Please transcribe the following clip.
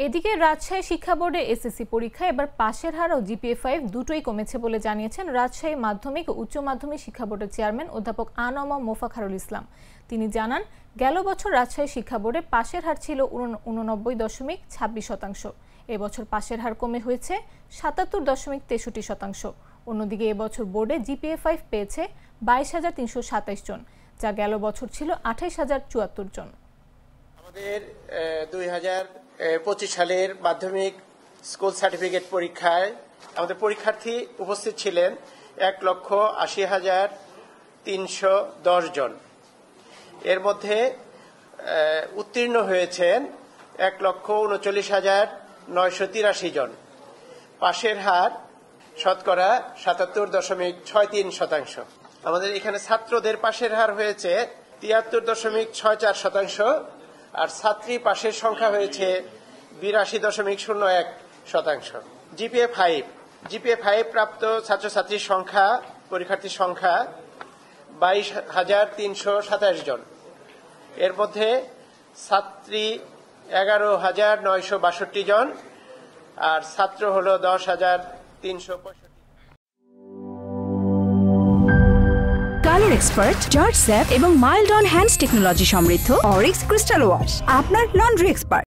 এদিকে রাজশাহী শিক্ষা বোর্ডে এসএসসি পরীক্ষায় এবার পাশের হার ও জিপিএ-5 দুটোই কমেছে বলে জানিয়েছেন রাজশাহী মাধ্যমিক ও উচ্চ মাধ্যমিক শিক্ষা বোর্ডের চেয়ারম্যান অধ্যাপক আনম মোফাখারুল ইসলাম। তিনি জানান, গেল বছর রাজশাহী শিক্ষা বোর্ডে পাশের হার ছিল 89.26%। এবছর পাশের হার কমে হয়েছে 77.63%। অন্যদিকে এবছর বোর্ডে জিপিএ-5 পেয়েছে 22,327 জন, যা গেল বছর ছিল 28,074 জন। আমাদের 2025 সালের মাধ্যমিক স্কুল সার্টিফিকেট পরীক্ষায় আমাদের পরীক্ষার্থী উপস্থিত ছিলেন 1,80,310 জন। এর মধ্যে উত্তীর্ণ হয়েছেন 1,39,983 জন। পাশের হার শতকরা 77.63%। আমাদের এখানে ছাত্রদের পাশের হার হয়েছে 73.64%, আর ছাত্রী পাশের সংখ্যা হয়েছে 82.01%। জিপিএ-5 প্রাপ্ত ছাত্রছাত্রীর সংখ্যা, পরীক্ষার্থীর সংখ্যা 22,327 জন। এর মধ্যে ছাত্রী 11,962 জন, আর ছাত্র হলো 10,365। কালার এক্সপার্ট, জর্জ স্যাপ এবং মাইল্ড অন হ্যান্ডস টেকনোলজি সমৃদ্ধ অরিক্স ক্রিস্টাল ওয়াশ আপনার লন্ড্রি এক্সপার্ট।